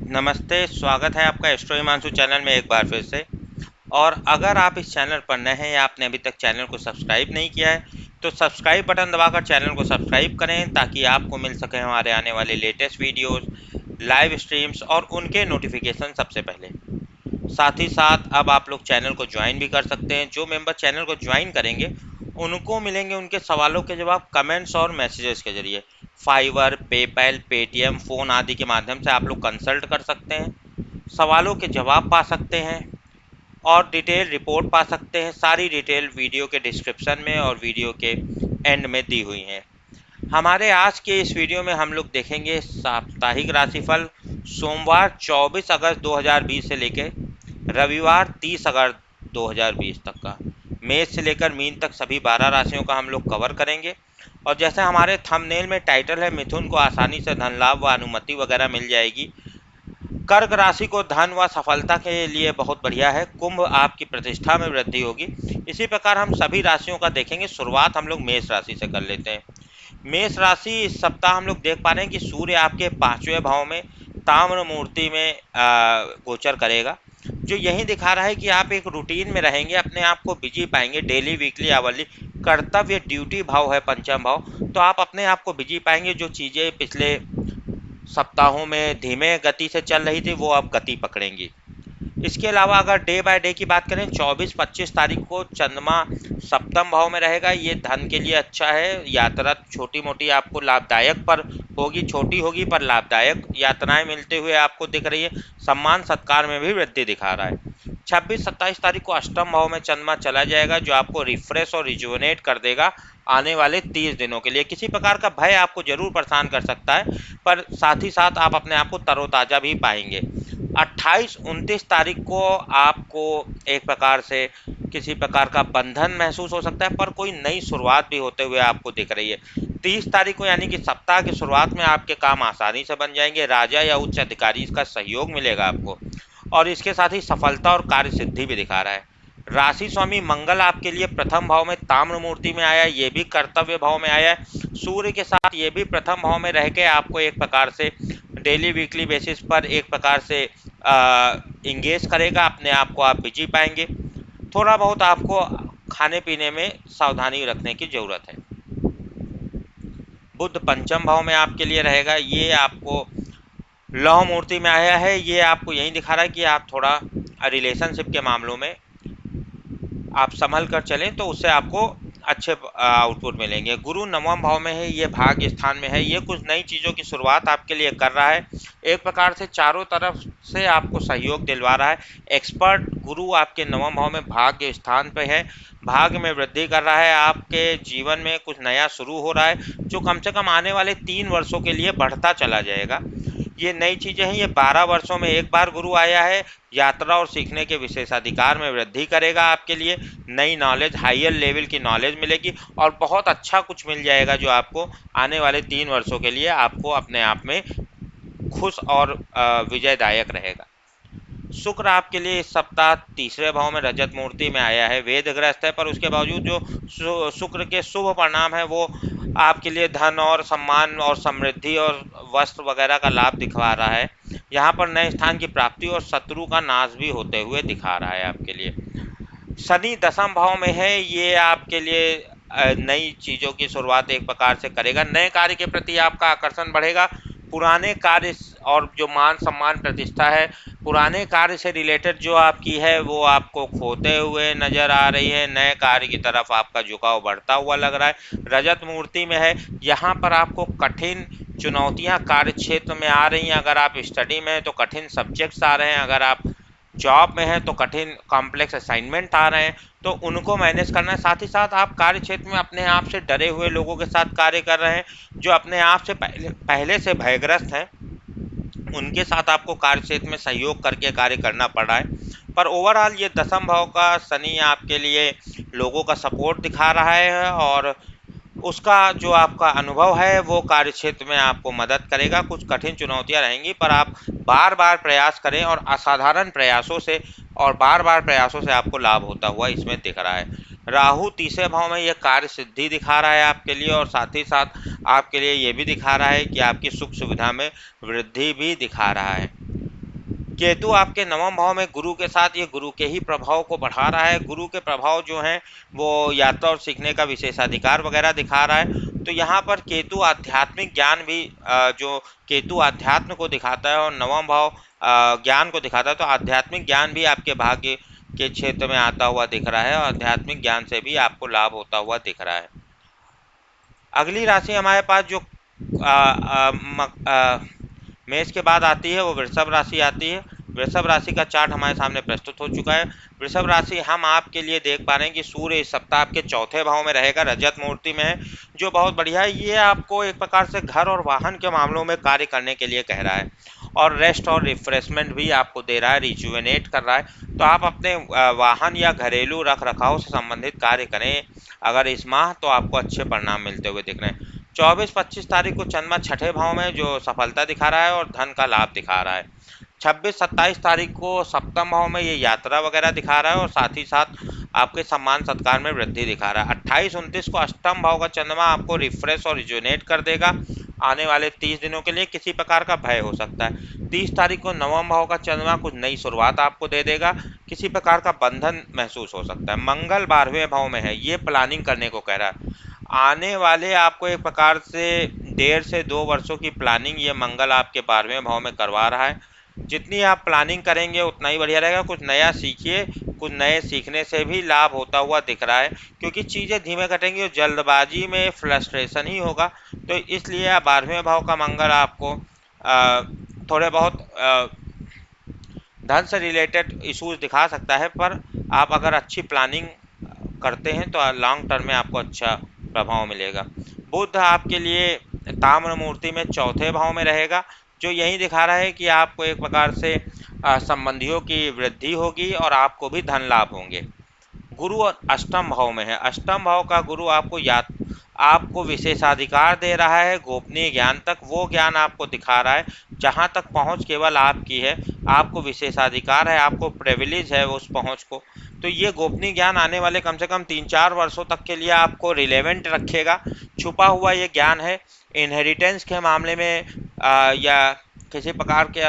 नमस्ते, स्वागत है आपका एस्ट्रो हिमांशु चैनल में एक बार फिर से। और अगर आप इस चैनल पर नए हैं या आपने अभी तक चैनल को सब्सक्राइब नहीं किया है तो सब्सक्राइब बटन दबाकर चैनल को सब्सक्राइब करें ताकि आपको मिल सके हमारे आने वाले लेटेस्ट वीडियोस, लाइव स्ट्रीम्स और उनके नोटिफिकेशन सबसे पहले। साथ ही साथ अब आप लोग चैनल को ज्वाइन भी कर सकते हैं। जो मेंबर चैनल को ज्वाइन करेंगे उनको मिलेंगे उनके सवालों के जवाब कमेंट्स और मैसेजेस के जरिए। फाइवर, पेपैल, पेटीएम, फ़ोन आदि के माध्यम से आप लोग कंसल्ट कर सकते हैं, सवालों के जवाब पा सकते हैं और डिटेल रिपोर्ट पा सकते हैं। सारी डिटेल वीडियो के डिस्क्रिप्शन में और वीडियो के एंड में दी हुई हैं। हमारे आज के इस वीडियो में हम लोग देखेंगे साप्ताहिक राशिफल सोमवार 24 अगस्त 2020 से लेकर रविवार 30 अगस्त 2020 तक का। मेष से लेकर मीन तक सभी 12 राशियों का हम लोग कवर करेंगे। और जैसे हमारे थंबनेल में टाइटल है, मिथुन को आसानी से धन लाभ व अनुमति वगैरह मिल जाएगी। कर्क राशि को धन व सफलता के लिए बहुत बढ़िया है। कुंभ आपकी प्रतिष्ठा में वृद्धि होगी। इसी प्रकार हम सभी राशियों का देखेंगे। शुरुआत हम लोग मेष राशि से कर लेते हैं। मेष राशि, इस सप्ताह हम लोग देख पा रहे हैं कि सूर्य आपके 5वें भाव में ताम्र मूर्ति में गोचर करेगा, जो यही दिखा रहा है कि आप एक रूटीन में रहेंगे, अपने आप को बिजी पाएंगे। डेली, वीकली, आवरली कर्तव्य ड्यूटी भाव है पंचम भाव, तो आप अपने आप को बिजी पाएंगे। जो चीज़ें पिछले सप्ताहों में धीमे गति से चल रही थी वो अब गति पकड़ेंगी। इसके अलावा अगर डे बाय डे की बात करें, 24-25 तारीख को चंद्रमा सप्तम भाव में रहेगा। ये धन के लिए अच्छा है। यात्रा छोटी मोटी आपको लाभदायक पर होगी, छोटी होगी पर लाभदायक यात्राएं मिलते हुए आपको दिख रही है। सम्मान सत्कार में भी वृद्धि दिखा रहा है। 26-27 तारीख को अष्टम भाव में चंद्रमा चला जाएगा, जो आपको रिफ्रेश और रिजुवनेट कर देगा आने वाले 30 दिनों के लिए। किसी प्रकार का भय आपको जरूर परेशान कर सकता है, पर साथ ही साथ आप अपने आप को तरोताज़ा भी पाएंगे। 28-29 तारीख को आपको एक प्रकार से किसी प्रकार का बंधन महसूस हो सकता है, पर कोई नई शुरुआत भी होते हुए आपको दिख रही है। 30 तारीख को यानी कि सप्ताह की शुरुआत में आपके काम आसानी से बन जाएंगे। राजा या उच्च अधिकारी का सहयोग मिलेगा आपको, और इसके साथ ही सफलता और कार्य सिद्धि भी दिखा रहा है। राशि स्वामी मंगल आपके लिए प्रथम भाव में ताम्र मूर्ति में आया है, ये भी कर्तव्य भाव में आया है। सूर्य के साथ ये भी प्रथम भाव में रह के आपको एक प्रकार से डेली, वीकली बेसिस पर एक प्रकार से इंगेज करेगा। अपने आप को आप बिजी पाएंगे। थोड़ा बहुत आपको खाने पीने में सावधानी रखने की ज़रूरत है। बुध पंचम भाव में आपके लिए रहेगा। ये आपको लौह मूर्ति में आया है। ये आपको यही दिखा रहा है कि आप थोड़ा रिलेशनशिप के मामलों में आप संभल कर चलें तो उससे आपको अच्छे आउटपुट मिलेंगे। गुरु नवम भाव में है, ये भाग्य स्थान में है। ये कुछ नई चीज़ों की शुरुआत आपके लिए कर रहा है। एक प्रकार से चारों तरफ से आपको सहयोग दिलवा रहा है। एक्सपर्ट गुरु आपके नवम भाव में भाग्य स्थान पे है, भाग्य में वृद्धि कर रहा है। आपके जीवन में कुछ नया शुरू हो रहा है, जो कम से कम आने वाले 3 वर्षों के लिए बढ़ता चला जाएगा। ये नई चीज़ें हैं। ये 12 वर्षों में एक बार गुरु आया है। यात्रा और सीखने के विशेषाधिकार में वृद्धि करेगा आपके लिए। नई नॉलेज, हायर लेवल की नॉलेज मिलेगी और बहुत अच्छा कुछ मिल जाएगा, जो आपको आने वाले 3 वर्षों के लिए आपको अपने आप में खुश और विजयदायक रहेगा। शुक्र आपके लिए इस सप्ताह तीसरे भाव में रजत मूर्ति में आया है। वेदग्रस्त है, पर उसके बावजूद जो शुक्र के शुभ परिणाम है वो आपके लिए धन और सम्मान और समृद्धि और वस्त्र वगैरह का लाभ दिखा रहा है। यहाँ पर नए स्थान की प्राप्ति और शत्रु का नाश भी होते हुए दिखा रहा है आपके लिए। शनि दसम भाव में है। ये आपके लिए नई चीज़ों की शुरुआत एक प्रकार से करेगा। नए कार्य के प्रति आपका आकर्षण बढ़ेगा। पुराने कार्य और जो मान सम्मान प्रतिष्ठा है, पुराने कार्य से रिलेटेड जो आपकी है वो आपको खोते हुए नजर आ रही है। नए कार्य की तरफ आपका झुकाव बढ़ता हुआ लग रहा है। रजत मूर्ति में है। यहाँ पर आपको कठिन चुनौतियाँ कार्य क्षेत्र में आ रही हैं। अगर आप स्टडी में हैं तो कठिन सब्जेक्ट्स आ रहे हैं। अगर आप जॉब में है तो कठिन कॉम्प्लेक्स असाइनमेंट आ रहे हैं, तो उनको मैनेज करना है। साथ ही साथ आप कार्य क्षेत्र में अपने आप से डरे हुए लोगों के साथ कार्य कर रहे हैं, जो अपने आप से पहले से भयग्रस्त हैं। उनके साथ आपको कार्य क्षेत्र में सहयोग करके कार्य करना पड़ रहा है। पर ओवरऑल ये दसम भाव का शनि आपके लिए लोगों का सपोर्ट दिखा रहा है, और उसका जो आपका अनुभव है वो कार्य क्षेत्र में आपको मदद करेगा। कुछ कठिन चुनौतियां रहेंगी, पर आप बार बार प्रयास करें और असाधारण प्रयासों से और बार बार प्रयासों से आपको लाभ होता हुआ इसमें दिख रहा है। राहु तीसरे भाव में, यह कार्य सिद्धि दिखा रहा है आपके लिए, और साथ ही साथ आपके लिए ये भी दिखा रहा है कि आपकी सुख सुविधा में वृद्धि भी दिखा रहा है। केतु आपके नवम भाव में गुरु के साथ, ये गुरु के ही प्रभाव को बढ़ा रहा है। गुरु के प्रभाव जो हैं वो यात्रा और सीखने का विशेषाधिकार वगैरह दिखा रहा है। तो यहाँ पर केतु आध्यात्मिक ज्ञान भी जो केतु अध्यात्म को दिखाता है और नवम भाव ज्ञान को दिखाता है, तो आध्यात्मिक ज्ञान भी आपके भाग्य के क्षेत्र में आता हुआ दिख रहा है और आध्यात्मिक ज्ञान से भी आपको लाभ होता हुआ दिख रहा है। अगली राशि हमारे पास जो मेष के बाद आती है वो वृषभ राशि आती है। वृषभ राशि का चार्ट हमारे सामने प्रस्तुत हो चुका है। वृषभ राशि हम आपके लिए देख पा रहे हैं कि सूर्य इस सप्ताह आपके चौथे भाव में रहेगा, रजत मूर्ति में है, जो बहुत बढ़िया है। ये आपको एक प्रकार से घर और वाहन के मामलों में कार्य करने के लिए कह रहा है और रेस्ट और रिफ्रेशमेंट भी आपको दे रहा है, रिजुवेनेट कर रहा है। तो आप अपने वाहन या घरेलू रख रखाव से संबंधित कार्य करें अगर इस माह, तो आपको अच्छे परिणाम मिलते हुए दिख रहे हैं। 24-25 तारीख को चंद्रमा छठे भाव में जो सफलता दिखा रहा है और धन का लाभ दिखा रहा है। 26-27 तारीख को सप्तम भाव में ये यात्रा वगैरह दिखा रहा है और साथ ही साथ आपके सम्मान सत्कार में वृद्धि दिखा रहा है। 28-29 को अष्टम भाव का चंद्रमा आपको रिफ्रेश और रिजुनेट कर देगा। आने वाले 30 दिनों के लिए किसी प्रकार का भय हो सकता है। 30 तारीख को नवम भाव का चंद्रमा कुछ नई शुरुआत आपको दे देगा, किसी प्रकार का बंधन महसूस हो सकता है। मंगल 12वें भाव में है, ये प्लानिंग करने को कह रहा है। आने वाले आपको एक प्रकार से 1.5 से 2 वर्षों की प्लानिंग ये मंगल आपके 12वें भाव में करवा रहा है। जितनी आप प्लानिंग करेंगे उतना ही बढ़िया रहेगा। कुछ नया सीखिए, कुछ नए सीखने से भी लाभ होता हुआ दिख रहा है, क्योंकि चीज़ें धीमे घटेंगी और जल्दबाजी में फ्रस्ट्रेशन ही होगा। तो इसलिए 12वें भाव का मंगल आपको थोड़े बहुत धन से रिलेटेड इश्यूज दिखा सकता है, पर आप अगर अच्छी प्लानिंग करते हैं तो लॉन्ग टर्म में आपको अच्छा प्रभाव मिलेगा। बुध आपके लिए ताम्र मूर्ति में चौथे भाव में रहेगा, जो यही दिखा रहा है कि आपको एक प्रकार से संबंधियों की वृद्धि होगी और आपको भी धन लाभ होंगे। गुरु और अष्टम भाव में है। अष्टम भाव का गुरु आपको विशेषाधिकार दे रहा है गोपनीय ज्ञान तक। वो ज्ञान आपको दिखा रहा है जहाँ तक पहुँच केवल आपकी है, आपको विशेषाधिकार है, आपको प्रिविलेज है उस पहुँच को। तो ये गोपनीय ज्ञान आने वाले कम से कम 3-4 वर्षों तक के लिए आपको रिलेवेंट रखेगा। छुपा हुआ ये ज्ञान है। इनहेरिटेंस के मामले में या किसी प्रकार के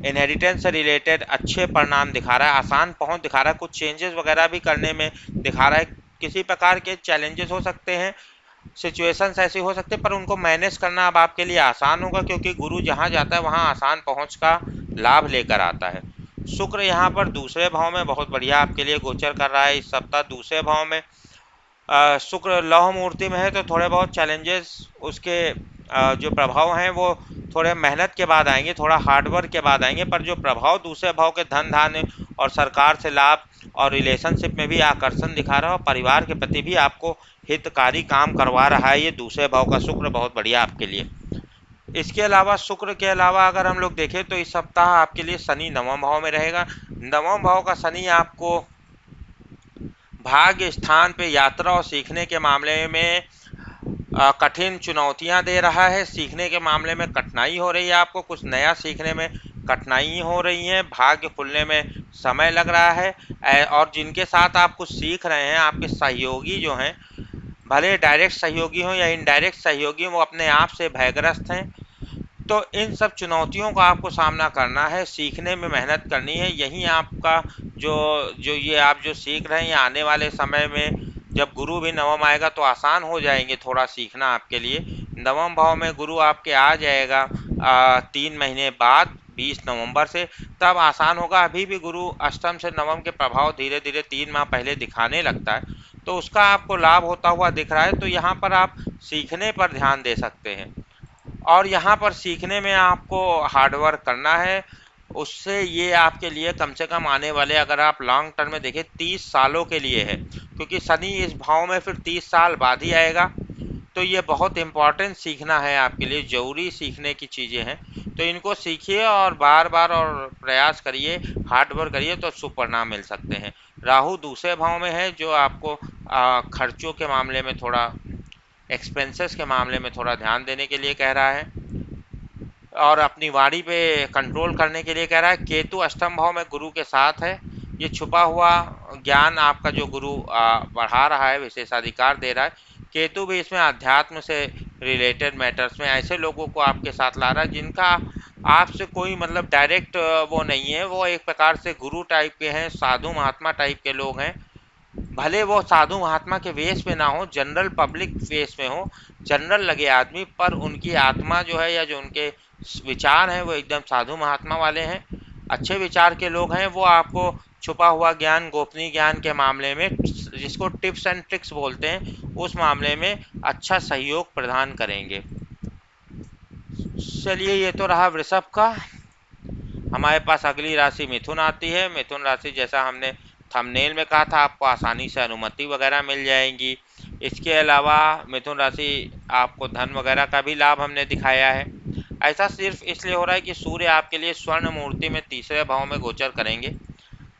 इनहेरिटेंस से रिलेटेड अच्छे परिणाम दिखा रहा है, आसान पहुंच दिखा रहा है, कुछ चेंजेस वगैरह भी करने में दिखा रहा है। किसी प्रकार के चैलेंजेस हो सकते हैं, सिचुएशंस ऐसी हो सकते हैं, पर उनको मैनेज करना अब आपके लिए आसान होगा, क्योंकि गुरु जहां जाता है वहां आसान पहुंच का लाभ लेकर आता है। शुक्र यहाँ पर दूसरे भाव में बहुत बढ़िया आपके लिए गोचर कर रहा है इस सप्ताह दूसरे भाव में। शुक्र लौह मूर्ति में है, तो थोड़े बहुत चैलेंजेस उसके जो प्रभाव हैं वो थोड़े मेहनत के बाद आएंगे, थोड़ा हार्डवर्क के बाद आएंगे, पर जो प्रभाव दूसरे भाव के धन धान्य और सरकार से लाभ और रिलेशनशिप में भी आकर्षण दिखा रहा है और परिवार के प्रति भी आपको हितकारी काम करवा रहा है ये दूसरे भाव का शुक्र, बहुत बढ़िया आपके लिए। इसके अलावा शुक्र के अलावा अगर हम लोग देखें तो इस सप्ताह आपके लिए शनि नवम भाव में रहेगा। नवम भाव का शनि आपको भाग्य स्थान पे यात्रा और सीखने के मामले में कठिन चुनौतियां दे रहा है। सीखने के मामले में कठिनाई हो रही है, आपको कुछ नया सीखने में कठिनाई हो रही है, भाग्य खुलने में समय लग रहा है। और जिनके साथ आप कुछ सीख रहे हैं, आपके सहयोगी जो हैं, भले डायरेक्ट सहयोगी हों या इनडायरेक्ट सहयोगी हों, वो अपने आप से भयग्रस्त हैं। तो इन सब चुनौतियों का आपको सामना करना है, सीखने में मेहनत करनी है। यही आपका जो जो ये आप जो सीख रहे हैं, आने वाले समय में जब गुरु भी नवम आएगा तो आसान हो जाएंगे थोड़ा सीखना आपके लिए। नवम भाव में गुरु आपके आ जाएगा 3 महीने बाद 20 नवंबर से, तब आसान होगा। अभी भी गुरु अष्टम से नवम के प्रभाव धीरे धीरे 3 माह पहले दिखाने लगता है, तो उसका आपको लाभ होता हुआ दिख रहा है। तो यहाँ पर आप सीखने पर ध्यान दे सकते हैं और यहाँ पर सीखने में आपको हार्डवर्क करना है। उससे ये आपके लिए कम से कम आने वाले, अगर आप लॉन्ग टर्म में देखें, 30 सालों के लिए है, क्योंकि शनि इस भाव में फिर 30 साल बाद ही आएगा। तो ये बहुत इम्पॉर्टेंट सीखना है आपके लिए, ज़रूरी सीखने की चीज़ें हैं। तो इनको सीखिए और बार बार और प्रयास करिए, हार्डवर्क करिए, तो शुभ परिणाम मिल सकते हैं। राहु दूसरे भाव में है, जो आपको खर्चों के मामले में थोड़ा, एक्सपेंसेस के मामले में थोड़ा ध्यान देने के लिए कह रहा है और अपनी वाणी पे कंट्रोल करने के लिए कह रहा है। केतु अष्टम भाव में गुरु के साथ है। ये छुपा हुआ ज्ञान आपका जो गुरु बढ़ा रहा है, विशेषाधिकार दे रहा है। केतु भी इसमें अध्यात्म से रिलेटेड मैटर्स में ऐसे लोगों को आपके साथ ला रहा है जिनका आपसे कोई मतलब डायरेक्ट वो नहीं है, वो एक प्रकार से गुरु टाइप के हैं, साधु महात्मा टाइप के लोग हैं। भले वो साधु महात्मा के वेश में ना हो, जनरल पब्लिक वेश में हो, जनरल लगे आदमी, पर उनकी आत्मा जो है या जो उनके विचार हैं वो एकदम साधु महात्मा वाले हैं, अच्छे विचार के लोग हैं। वो आपको छुपा हुआ ज्ञान, गोपनीय ज्ञान के मामले में, जिसको टिप्स एंड ट्रिक्स बोलते हैं, उस मामले में अच्छा सहयोग प्रदान करेंगे। चलिए, ये तो रहा वृषभ का। हमारे पास अगली राशि मिथुन आती है। मिथुन राशि, जैसा हमने थंबनेल में कहा था, आपको आसानी से अनुमति वगैरह मिल जाएंगी। इसके अलावा मिथुन राशि आपको धन वगैरह का भी लाभ हमने दिखाया है। ऐसा सिर्फ इसलिए हो रहा है कि सूर्य आपके लिए स्वर्ण मूर्ति में तीसरे भाव में गोचर करेंगे।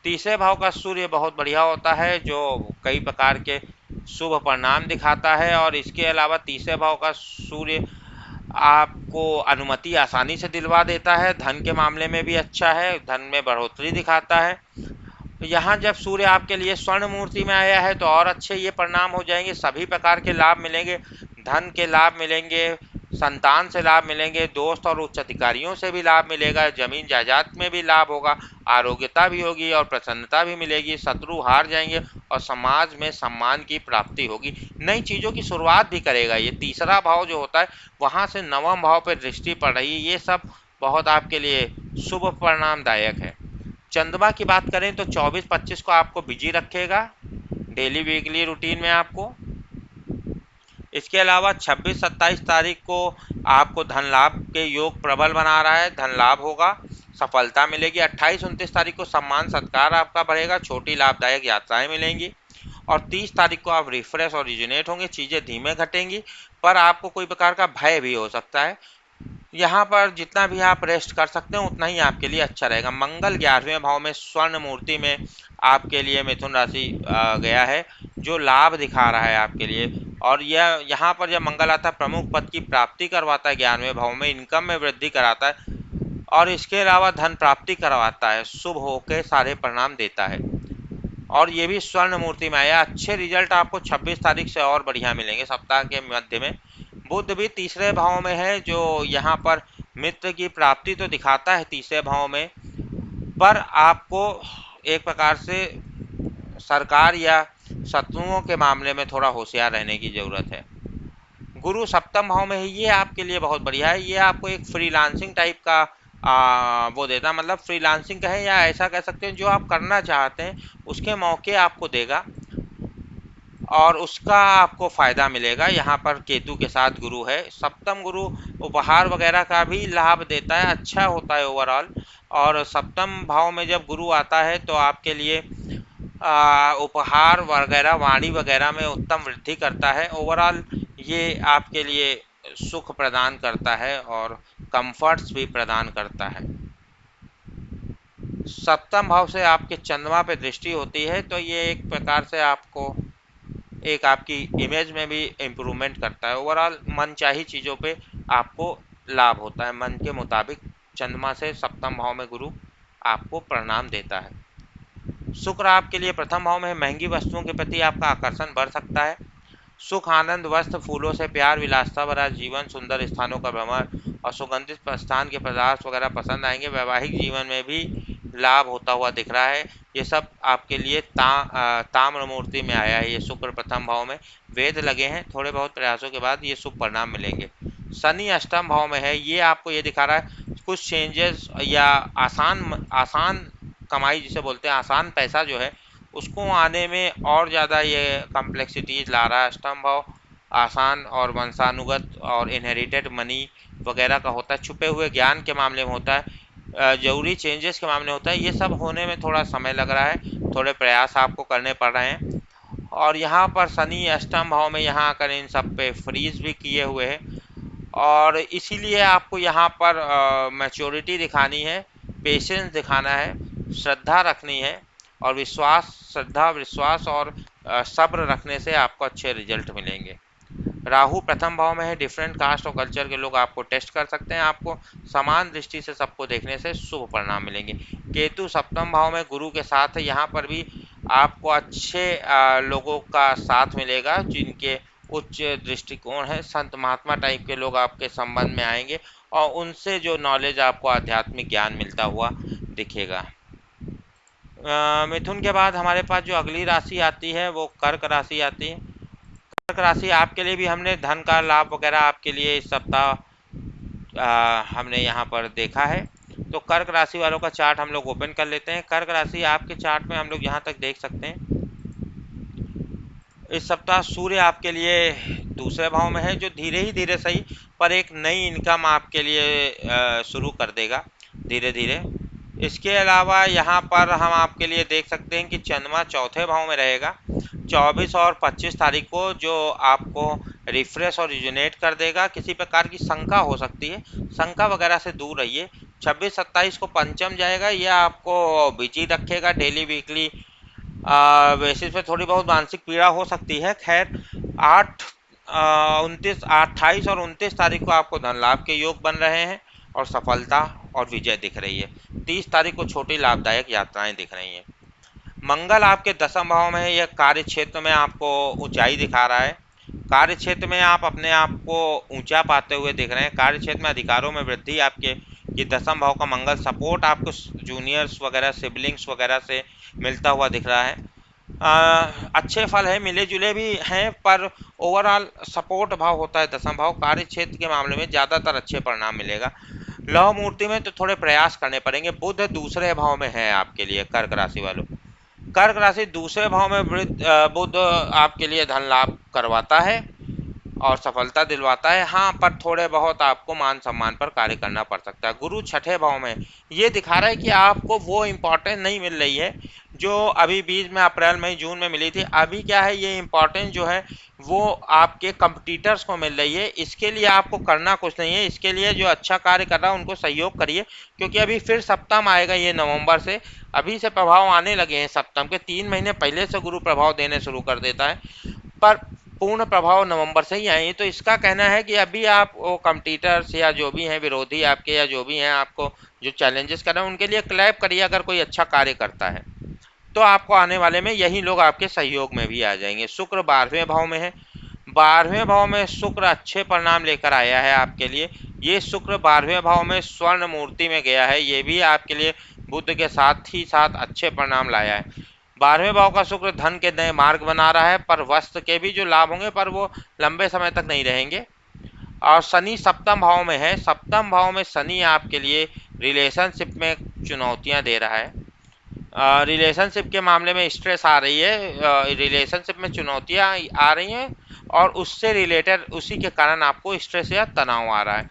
तीसरे भाव का सूर्य बहुत बढ़िया होता है, जो कई प्रकार के शुभ परिणाम दिखाता है। और इसके अलावा तीसरे भाव का सूर्य आपको अनुमति आसानी से दिलवा देता है, धन के मामले में भी अच्छा है, धन में बढ़ोतरी दिखाता है। तो यहाँ जब सूर्य आपके लिए स्वर्ण मूर्ति में आया है तो और अच्छे ये परिणाम हो जाएंगे, सभी प्रकार के लाभ मिलेंगे, धन के लाभ मिलेंगे, संतान से लाभ मिलेंगे, दोस्त और उच्च अधिकारियों से भी लाभ मिलेगा, जमीन जायदाद में भी लाभ होगा, आरोग्यता भी होगी और प्रसन्नता भी मिलेगी, शत्रु हार जाएंगे और समाज में सम्मान की प्राप्ति होगी। नई चीज़ों की शुरुआत भी करेगा। ये तीसरा भाव जो होता है, वहाँ से नवम भाव पर दृष्टि पड़ रही है, ये सब बहुत आपके लिए शुभ परिणामदायक है। चंद्रमा की बात करें तो 24-25 को आपको बिजी रखेगा डेली वीकली रूटीन में आपको। इसके अलावा 26-27 तारीख को आपको धन लाभ के योग प्रबल बना रहा है, धन लाभ होगा, सफलता मिलेगी। 28-29 तारीख को सम्मान सत्कार आपका बढ़ेगा, छोटी लाभदायक यात्राएं मिलेंगी। और 30 तारीख को आप रिफ्रेश और रिजुनेट होंगे, चीज़ें धीमे घटेंगी, पर आपको कोई प्रकार का भय भी हो सकता है। यहाँ पर जितना भी आप रेस्ट कर सकते हैं उतना ही आपके लिए अच्छा रहेगा। मंगल 11वें भाव में स्वर्ण मूर्ति में आपके लिए मिथुन राशि गया है, जो लाभ दिखा रहा है आपके लिए। और यह यहाँ पर जब मंगल आता है, प्रमुख पद की प्राप्ति करवाता है 11वें भाव में, इनकम में वृद्धि कराता है और इसके अलावा धन प्राप्ति करवाता है, शुभ होकर सारे परिणाम देता है। और ये भी स्वर्ण मूर्ति में आया। अच्छे रिजल्ट आपको 26 तारीख से और बढ़िया मिलेंगे सप्ताह के मध्य में। बुध भी तीसरे भाव में है, जो यहाँ पर मित्र की प्राप्ति तो दिखाता है तीसरे भाव में, पर आपको एक प्रकार से सरकार या शत्रुओं के मामले में थोड़ा होशियार रहने की ज़रूरत है। गुरु सप्तम भाव में है, ये आपके लिए बहुत बढ़िया है। ये आपको एक फ्रीलांसिंग टाइप का वो देता, मतलब फ्रीलांसिंग कहें या ऐसा कह सकते हैं, जो आप करना चाहते हैं उसके मौके आपको देगा और उसका आपको फ़ायदा मिलेगा। यहाँ पर केतु के साथ गुरु है, सप्तम गुरु उपहार वगैरह का भी लाभ देता है, अच्छा होता है ओवरऑल। और सप्तम भाव में जब गुरु आता है तो आपके लिए उपहार वगैरह, वाणी वगैरह में उत्तम वृद्धि करता है। ओवरऑल ये आपके लिए सुख प्रदान करता है और कंफर्ट्स भी प्रदान करता है। सप्तम भाव से आपके चंद्रमा पे दृष्टि होती है तो ये एक प्रकार से आपको एक आपकी इमेज में भी इम्प्रूवमेंट करता है। ओवरऑल मनचाही चीज़ों पे आपको लाभ होता है, मन के मुताबिक चंद्रमा से सप्तम भाव में गुरु आपको परिणाम देता है। शुक्र आपके लिए प्रथम भाव में, महंगी वस्तुओं के प्रति आपका आकर्षण बढ़ सकता है। सुख, आनंद, वस्त्र, फूलों से प्यार, विलासता भरा जीवन, सुंदर स्थानों का भ्रमण और सुगंधित प्रस्थान के पदार्थ वगैरह पसंद आएंगे। वैवाहिक जीवन में भी लाभ होता हुआ दिख रहा है। ये सब आपके लिए ताम्र मूर्ति में आया है, ये शुक्र प्रथम भाव में, वेद लगे हैं, थोड़े बहुत प्रयासों के बाद ये शुभ परिणाम मिलेंगे। शनि अष्टम भाव में है, ये आपको ये दिखा रहा है कुछ चेंजेस या आसान आसान कमाई जिसे बोलते हैं, आसान पैसा जो है उसको आने में और ज़्यादा ये कॉम्प्लेक्सिटीज ला रहा है। अष्टम भाव आसान और वंशानुगत और इनहेरिटेड मनी वगैरह का होता है, छुपे हुए ज्ञान के मामले में होता है, जरूरी चेंजेस के मामले में होता है। ये सब होने में थोड़ा समय लग रहा है, थोड़े प्रयास आपको करने पड़ रहे हैं। और यहाँ पर शनि अष्टम भाव में यहाँ आकर इन सब पे फ्रीज भी किए हुए हैं और इसीलिए आपको यहाँ पर मैच्योरिटी दिखानी है, पेशेंस दिखाना है, श्रद्धा रखनी है और विश्वास, श्रद्धा, विश्वास और सब्र रखने से आपको अच्छे रिजल्ट मिलेंगे। राहु प्रथम भाव में है, डिफरेंट कास्ट और कल्चर के लोग आपको टेस्ट कर सकते हैं, आपको समान दृष्टि से सबको देखने से शुभ परिणाम मिलेंगे। केतु सप्तम भाव में गुरु के साथ है, यहाँ पर भी आपको अच्छे लोगों का साथ मिलेगा जिनके उच्च दृष्टिकोण है, संत महात्मा टाइप के लोग आपके संबंध में आएंगे और उनसे जो नॉलेज आपको आध्यात्मिक ज्ञान मिलता हुआ दिखेगा। मिथुन के बाद हमारे पास जो अगली राशि आती है वो कर्क राशि आती है। कर्क राशि आपके लिए भी हमने धन का लाभ वगैरह आपके लिए इस सप्ताह हमने यहाँ पर देखा है। तो कर्क राशि वालों का चार्ट हम लोग ओपन कर लेते हैं। कर्क राशि आपके चार्ट में हम लोग यहाँ तक देख सकते हैं इस सप्ताह सूर्य आपके लिए दूसरे भाव में है, जो धीरे ही धीरे सही पर एक नई इनकम आपके लिए शुरू कर देगा धीरे धीरे। इसके अलावा यहाँ पर हम आपके लिए देख सकते हैं कि चंद्रमा चौथे भाव में रहेगा 24 और 25 तारीख को, जो आपको रिफ्रेश और रिजुनेट कर देगा। किसी प्रकार की शंका हो सकती है, शंका वगैरह से दूर रहिए। 26-27 को पंचम जाएगा, यह आपको बिजी रखेगा। डेली वीकली बेसिस पे थोड़ी बहुत मानसिक पीड़ा हो सकती है। खैर 28 और 29 तारीख को आपको धन लाभ के योग बन रहे हैं और सफलता और विजय दिख रही है। 30 तारीख को छोटी लाभदायक यात्राएं दिख रही हैं। मंगल आपके दसम भाव में है, यह कार्य क्षेत्र में आपको ऊंचाई दिखा रहा है। कार्य क्षेत्र में आप अपने आप को ऊंचा पाते हुए दिख रहे हैं। कार्य क्षेत्र में अधिकारों में वृद्धि आपके ये दसम भाव का मंगल सपोर्ट आपको जूनियर्स वगैरह सिबलिंग्स वगैरह से मिलता हुआ दिख रहा है। अच्छे फल है, मिले जुले भी हैं, पर ओवरऑल सपोर्ट भाव होता है दसम भाव। कार्य क्षेत्र के मामले में ज़्यादातर अच्छे परिणाम मिलेगा। लव मूर्ति में तो थोड़े प्रयास करने पड़ेंगे। बुध दूसरे भाव में है आपके लिए कर्क राशि वालों। कर्क राशि दूसरे भाव में बुध आपके लिए धन लाभ करवाता है और सफलता दिलवाता है। हाँ, पर थोड़े बहुत आपको मान सम्मान पर कार्य करना पड़ सकता है। गुरु छठे भाव में ये दिखा रहा है कि आपको वो इम्पोर्टेंस नहीं मिल रही है जो अभी बीच में अप्रैल मई जून में मिली थी। अभी क्या है, ये इम्पोर्टेंस जो है वो आपके कंपटीटर्स को मिल रही है। इसके लिए आपको करना कुछ नहीं है। इसके लिए जो अच्छा कार्य कर रहा है उनको सहयोग करिए, क्योंकि अभी फिर सप्तम आएगा ये नवंबर से। अभी से प्रभाव आने लगे हैं सप्तम के। 3 महीने पहले से गुरु प्रभाव देने शुरू कर देता है, पर पूर्ण प्रभाव नवंबर से ही आएंगे। तो इसका कहना है कि अभी आप वो कंपटीटर्स या जो भी हैं विरोधी आपके, या जो भी हैं आपको जो चैलेंजेस कर रहे हैं, उनके लिए क्लैप करिए। अगर कोई अच्छा कार्य करता है तो आपको आने वाले में यही लोग आपके सहयोग में भी आ जाएंगे। शुक्र 12वें भाव में है। 12वें भाव में शुक्र अच्छे परिणाम लेकर आया है आपके लिए। ये शुक्र 12वें भाव में स्वर्ण मूर्ति में गया है, ये भी आपके लिए बुध के साथ ही साथ अच्छे परिणाम लाया है। 12वें भाव का शुक्र धन के नए मार्ग बना रहा है, पर वस्त्र के भी जो लाभ होंगे पर वो लंबे समय तक नहीं रहेंगे। और शनि सप्तम भाव में है। सप्तम भाव में शनि आपके लिए रिलेशनशिप में चुनौतियां दे रहा है। रिलेशनशिप के मामले में स्ट्रेस आ रही है, रिलेशनशिप में चुनौतियां आ रही हैं, और उससे रिलेटेड उसी के कारण आपको स्ट्रेस या तनाव आ रहा है।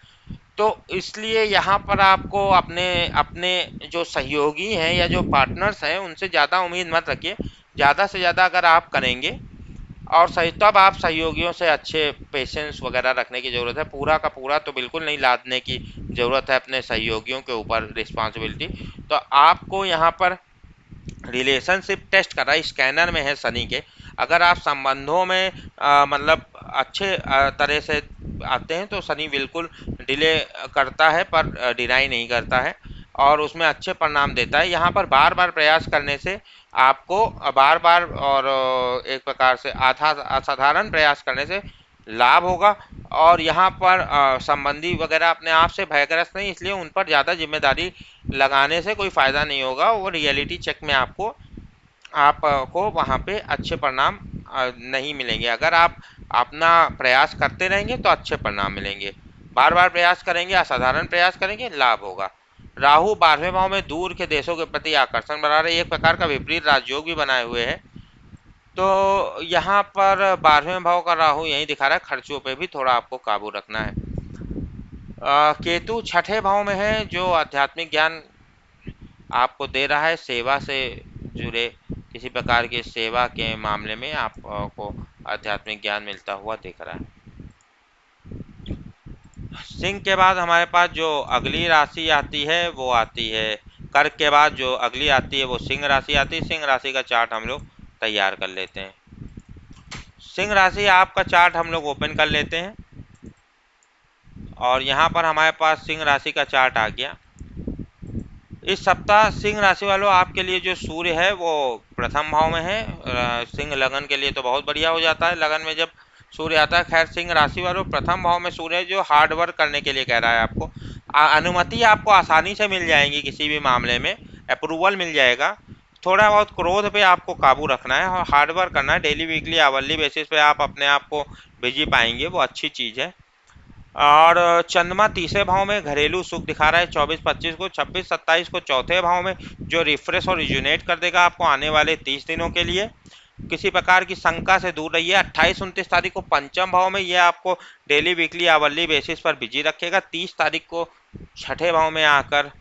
तो इसलिए यहाँ पर आपको अपने अपने जो सहयोगी हैं या जो पार्टनर्स हैं उनसे ज़्यादा उम्मीद मत रखिए। ज़्यादा से ज़्यादा अगर आप करेंगे और सही, तब आप सहयोगियों से अच्छे पेशेंस वगैरह रखने की ज़रूरत है। पूरा का पूरा तो बिल्कुल नहीं लादने की ज़रूरत है अपने सहयोगियों के ऊपर रिस्पॉन्सिबिलिटी। तो आपको यहाँ पर रिलेशनशिप टेस्ट कर रहा है, स्कैनर में है शनि के। अगर आप संबंधों में मतलब अच्छे तरह से आते हैं तो शनि बिल्कुल डिले करता है, पर डिनाई नहीं करता है और उसमें अच्छे परिणाम देता है। यहाँ पर बार बार प्रयास करने से आपको बार बार और एक प्रकार से असाधारण प्रयास करने से लाभ होगा। और यहाँ पर संबंधी वगैरह अपने आप से भयग्रस्त नहीं, इसलिए उन पर ज़्यादा जिम्मेदारी लगाने से कोई फ़ायदा नहीं होगा। वो रियलिटी चेक में आपको वहाँ पे अच्छे परिणाम नहीं मिलेंगे। अगर आप अपना प्रयास करते रहेंगे तो अच्छे परिणाम मिलेंगे। बार बार प्रयास करेंगे, असाधारण प्रयास करेंगे, लाभ होगा। राहु 12वें भाव में दूर के देशों के प्रति आकर्षण बढ़ा रहे, एक प्रकार का विपरीत राजयोग भी बनाए हुए है। तो यहाँ पर 12वें भाव का राहु यही दिखा रहा है, खर्चों पे भी थोड़ा आपको काबू रखना है। केतु छठे भाव में है, जो आध्यात्मिक ज्ञान आपको दे रहा है। सेवा से जुड़े किसी प्रकार की सेवा के मामले में आपको आध्यात्मिक ज्ञान मिलता हुआ दिख रहा है। सिंह के बाद हमारे पास जो अगली राशि आती है वो आती है कर्क के बाद जो अगली आती है वो सिंह राशि आती है। सिंह राशि का चार्ट हम लोग तैयार कर लेते हैं। सिंह राशि आपका चार्ट हम लोग ओपन कर लेते हैं और यहाँ पर हमारे पास सिंह राशि का चार्ट आ गया। इस सप्ताह सिंह राशि वालों आपके लिए जो सूर्य है वो प्रथम भाव में है। सिंह लगन के लिए तो बहुत बढ़िया हो जाता है। लगन में जब सूर्य आता है। खैर सिंह राशि वालों, प्रथम भाव में सूर्य है जो हार्ड वर्क करने के लिए कह रहा है आपको। अनुमति आपको आसानी से मिल जाएगी, किसी भी मामले में अप्रूवल मिल जाएगा। थोड़ा बहुत क्रोध पे आपको काबू रखना है और हार्ड वर्क करना है। डेली वीकली आवरली बेसिस पे आप अपने आप को बिजी पाएंगे, वो अच्छी चीज़ है। और चंद्रमा तीसरे भाव में घरेलू सुख दिखा रहा है 24-25 को। 26-27 को चौथे भाव में, जो रिफ्रेश और रिजुनेट कर देगा आपको आने वाले 30 दिनों के लिए। किसी प्रकार की शंका से दूर रहिए। 28-29 तारीख को पंचम भाव में, ये आपको डेली वीकली आवरली बेसिस पर बिजी रखेगा। 30 तारीख को छठे भाव में आकर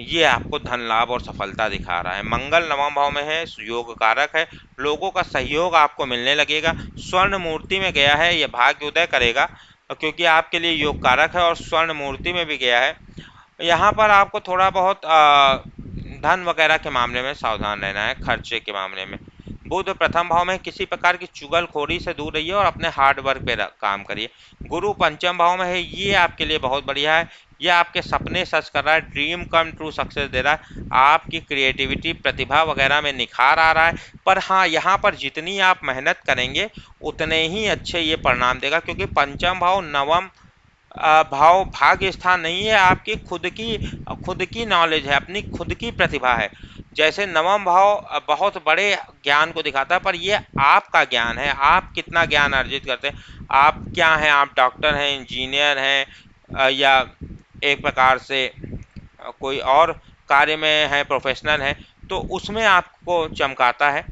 ये आपको धन लाभ और सफलता दिखा रहा है। मंगल नवम भाव में है, योग कारक है, लोगों का सहयोग आपको मिलने लगेगा। स्वर्ण मूर्ति में गया है, यह भाग्य उदय करेगा क्योंकि आपके लिए योग कारक है और स्वर्ण मूर्ति में भी गया है। यहाँ पर आपको थोड़ा बहुत धन वगैरह के मामले में सावधान रहना है, खर्चे के मामले में। बुध प्रथम भाव में, किसी प्रकार की चुगलखोरी से दूर रहिए और अपने हार्ड वर्क पे काम करिए। गुरु पंचम भाव में है, ये आपके लिए बहुत बढ़िया है। ये आपके सपने सच कर रहा है, ड्रीम कम ट्रू सक्सेस दे रहा है। आपकी क्रिएटिविटी प्रतिभा वगैरह में निखार आ रहा है। पर हाँ, यहाँ पर जितनी आप मेहनत करेंगे उतने ही अच्छे ये परिणाम देगा, क्योंकि पंचम भाव नवम भाव भाग्य स्थान नहीं है, आपकी खुद की नॉलेज है, अपनी खुद की प्रतिभा है। जैसे नवम भाव बहुत बड़े ज्ञान को दिखाता है, पर ये आपका ज्ञान है, आप कितना ज्ञान अर्जित करते हैं। आप क्या हैं, आप डॉक्टर हैं, इंजीनियर हैं, या एक प्रकार से कोई और कार्य में है, प्रोफेशनल है, तो उसमें आपको चमकाता है।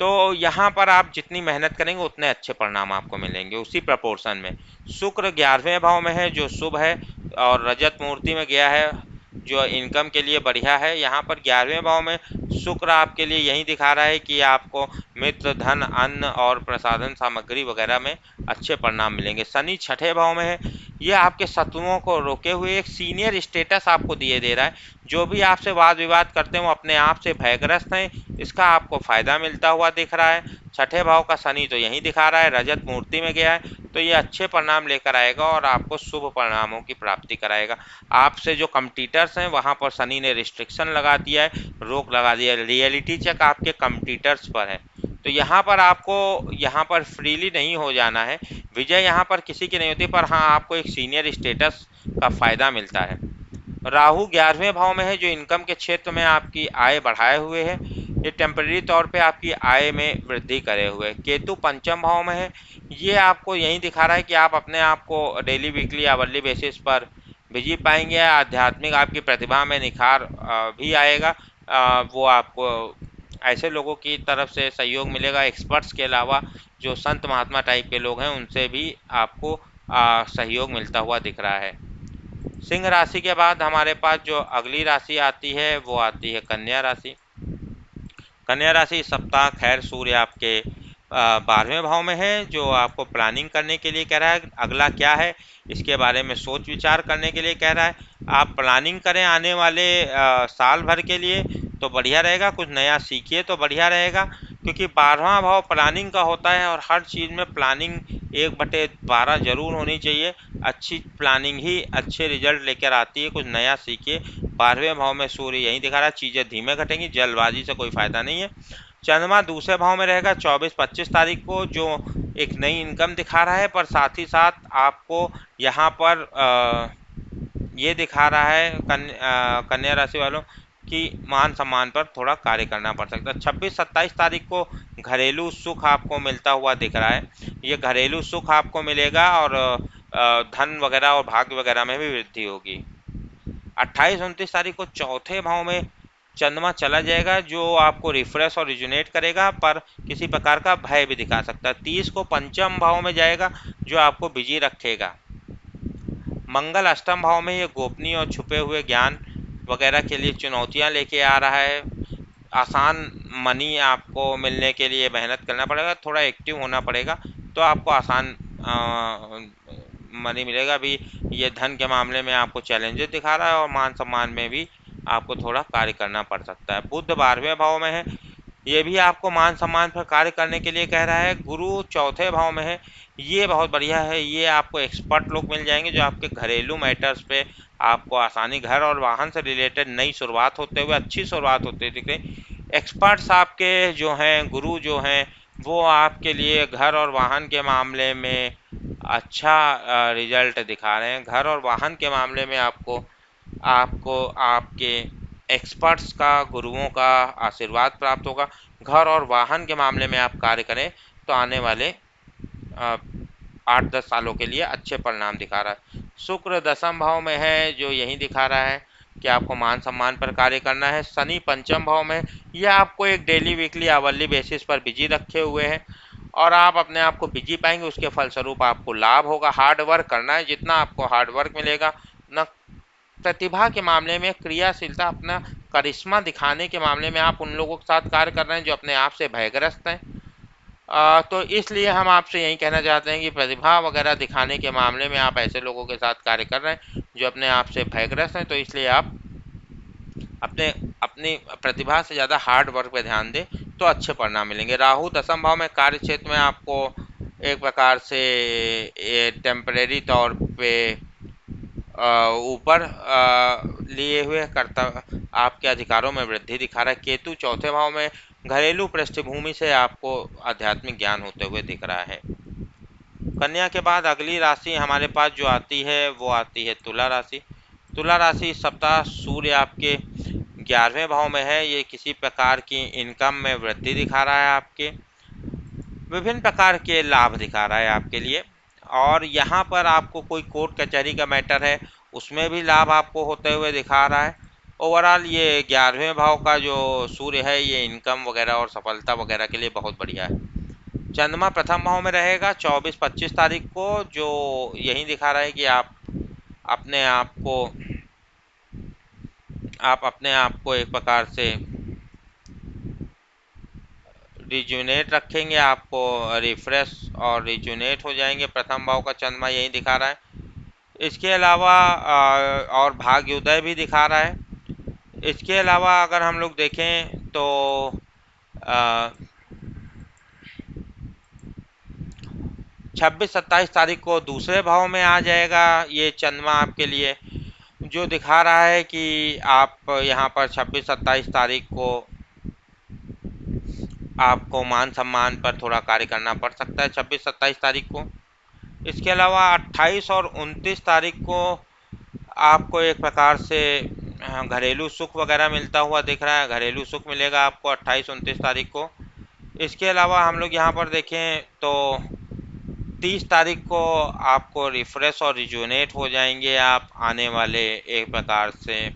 तो यहाँ पर आप जितनी मेहनत करेंगे उतने अच्छे परिणाम आपको मिलेंगे, उसी प्रपोर्शन में। शुक्र 11वें भाव में है जो शुभ है, और रजत मूर्ति में गया है जो इनकम के लिए बढ़िया है। यहाँ पर 11वें भाव में शुक्र आपके लिए यही दिखा रहा है कि आपको मित्र, धन, अन्न और प्रसाधन सामग्री वगैरह में अच्छे परिणाम मिलेंगे। शनि छठे भाव में है, ये आपके शत्रुओं को रोके हुए एक सीनियर स्टेटस आपको दिए दे रहा है। जो भी आपसे वाद विवाद करते हैं वो अपने आप से भयग्रस्त हैं, इसका आपको फायदा मिलता हुआ दिख रहा है। छठे भाव का शनि तो यही दिखा रहा है, रजत मूर्ति में गया है, तो ये अच्छे परिणाम लेकर आएगा और आपको शुभ परिणामों की प्राप्ति कराएगा। आपसे जो कम्पिटिटर्स हैं वहाँ पर शनि ने रिस्ट्रिक्शन लगा दिया है, रोक लगा दिया है। रियलिटी चेक आपके कम्पिटिटर्स पर है, तो यहाँ पर आपको यहाँ पर फ्रीली नहीं हो जाना है। विजय यहाँ पर किसी की नहीं होती, पर हाँ आपको एक सीनियर स्टेटस का फायदा मिलता है। राहु 11वें भाव में है जो इनकम के क्षेत्र में आपकी आय बढ़ाए हुए है, ये टेम्परेरी तौर पे आपकी आय में वृद्धि करे हुए। केतु पंचम भाव में है, ये आपको यही दिखा रहा है कि आप अपने आप को डेली वीकली आवरली बेसिस पर बिजी पाएंगे। आध्यात्मिक आपकी प्रतिभा में निखार भी आएगा। वो आपको ऐसे लोगों की तरफ से सहयोग मिलेगा, एक्सपर्ट्स के अलावा जो संत महात्मा टाइप के लोग हैं उनसे भी आपको सहयोग मिलता हुआ दिख रहा है। सिंह राशि के बाद हमारे पास जो अगली राशि आती है वो आती है कन्या राशि। कन्या राशि इस सप्ताह खैर सूर्य आपके 12वें भाव में है, जो आपको प्लानिंग करने के लिए कह रहा है। अगला क्या है इसके बारे में सोच विचार करने के लिए कह रहा है। आप प्लानिंग करें आने वाले साल भर के लिए तो बढ़िया रहेगा, कुछ नया सीखिए तो बढ़िया रहेगा, क्योंकि 12वां भाव प्लानिंग का होता है और हर चीज़ में प्लानिंग 1/12 जरूर होनी चाहिए। अच्छी प्लानिंग ही अच्छे रिजल्ट लेकर आती है। कुछ नया सीखिए। 12वें भाव में सूर्य यही दिखा रहा है, चीज़ें धीमे घटेंगी, जल्दबाजी से कोई फायदा नहीं है। चंद्रमा दूसरे भाव में रहेगा 24-25 तारीख को, जो एक नई इनकम दिखा रहा है, पर साथ ही साथ आपको यहाँ पर ये दिखा रहा है कन्या राशि वालों कि मान सम्मान पर थोड़ा कार्य करना पड़ सकता है। 26-27 तारीख को घरेलू सुख आपको मिलता हुआ दिख रहा है, ये घरेलू सुख आपको मिलेगा और धन वगैरह और भाग्य वगैरह में भी वृद्धि होगी। 28-29 तारीख को चौथे भाव में चंद्रमा चला जाएगा जो आपको रिफ्रेश और रिजुनेट करेगा, पर किसी प्रकार का भय भी दिखा सकता है। 30 को पंचम भाव में जाएगा जो आपको बिजी रखेगा। मंगल अष्टम भाव में ये गोपनीय और छुपे हुए ज्ञान वगैरह के लिए चुनौतियां लेके आ रहा है। आसान मनी आपको मिलने के लिए मेहनत करना पड़ेगा, थोड़ा एक्टिव होना पड़ेगा, तो आपको आसान मनी मिलेगा भी। ये धन के मामले में आपको चैलेंजेस दिखा रहा है और मान सम्मान में भी आपको थोड़ा कार्य करना पड़ सकता है। बुध 12वें भाव में है, ये भी आपको मान सम्मान पर कार्य करने के लिए कह रहा है। गुरु चौथे भाव में है, ये बहुत बढ़िया है, ये आपको एक्सपर्ट लोग मिल जाएंगे जो आपके घरेलू मैटर्स पे आपको आसानी, घर और वाहन से रिलेटेड नई शुरुआत होते हुए अच्छी शुरुआत होते दिख रही। एक्सपर्ट्स आपके जो हैं, गुरु जो हैं, वो आपके लिए घर और वाहन के मामले में अच्छा रिजल्ट दिखा रहे हैं। घर और वाहन के मामले में आपको आपको आपके एक्सपर्ट्स का, गुरुओं का आशीर्वाद प्राप्त होगा। घर और वाहन के मामले में आप कार्य करें तो आने वाले 8-10 सालों के लिए अच्छे परिणाम दिखा रहा है। शुक्र दसम भाव में है, जो यही दिखा रहा है कि आपको मान सम्मान पर कार्य करना है। शनि पंचम भाव में, यह आपको एक डेली वीकली आवरली बेसिस पर बिजी रखे हुए हैं और आप अपने आप को बिजी पाएंगे। उसके फलस्वरूप आपको लाभ होगा। हार्ड वर्क करना है, जितना आपको हार्ड वर्क मिलेगा न। प्रतिभा के मामले में क्रियाशीलता, अपना करिश्मा दिखाने के मामले में आप उन लोगों के साथ कार्य कर रहे हैं जो अपने आप से भयग्रस्त हैं। तो इसलिए हम आपसे यही कहना चाहते हैं कि प्रतिभा वगैरह दिखाने के मामले में आप ऐसे लोगों के साथ कार्य कर रहे हैं जो अपने आप से भयग्रस्त हैं। तो इसलिए आप अपने अपनी प्रतिभा से ज़्यादा हार्ड वर्क पे ध्यान दें तो अच्छे परिणाम मिलेंगे। राहु दसम भाव में, कार्य क्षेत्र में आपको एक प्रकार से टेम्परेरी तौर पे ऊपर लिए हुए कर्तव्य, आपके अधिकारों में वृद्धि दिखा रहा है। केतु चौथे भाव में, घरेलू पृष्ठभूमि से आपको आध्यात्मिक ज्ञान होते हुए दिख रहा है। कन्या के बाद अगली राशि हमारे पास जो आती है वो आती है तुला राशि। तुला राशि इस सप्ताह सूर्य आपके 11वें भाव में है। ये किसी प्रकार की इनकम में वृद्धि दिखा रहा है, आपके विभिन्न प्रकार के लाभ दिखा रहा है आपके लिए। और यहाँ पर आपको कोई कोर्ट कचहरी का मैटर है, उसमें भी लाभ आपको होते हुए दिखा रहा है। ओवरऑल ये 11वें भाव का जो सूर्य है, ये इनकम वगैरह और सफलता वगैरह के लिए बहुत बढ़िया है। चंद्रमा प्रथम भाव में रहेगा 24-25 तारीख को, जो यही दिखा रहा है कि अपने आप को आप अपने आप को एक प्रकार से रिजुनेट रखेंगे, आपको रिफ्रेश और रिजुनेट हो जाएंगे। प्रथम भाव का चंद्रमा यही दिखा रहा है। इसके अलावा और भाग्योदय भी दिखा रहा है। इसके अलावा अगर हम लोग देखें तो 26-27 तारीख को दूसरे भाव में आ जाएगा ये चंद्रमा आपके लिए, जो दिखा रहा है कि आप यहाँ पर 26-27 तारीख को आपको मान सम्मान पर थोड़ा कार्य करना पड़ सकता है, 26-27 तारीख को। इसके अलावा 28 और 29 तारीख को आपको एक प्रकार से घरेलू सुख वगैरह मिलता हुआ दिख रहा है। घरेलू सुख मिलेगा आपको 28-29 तारीख को। इसके अलावा हम लोग यहाँ पर देखें तो 30 तारीख को आपको रिफ्रेश और रिजुनेट हो जाएंगे आप आने वाले एक प्रकार से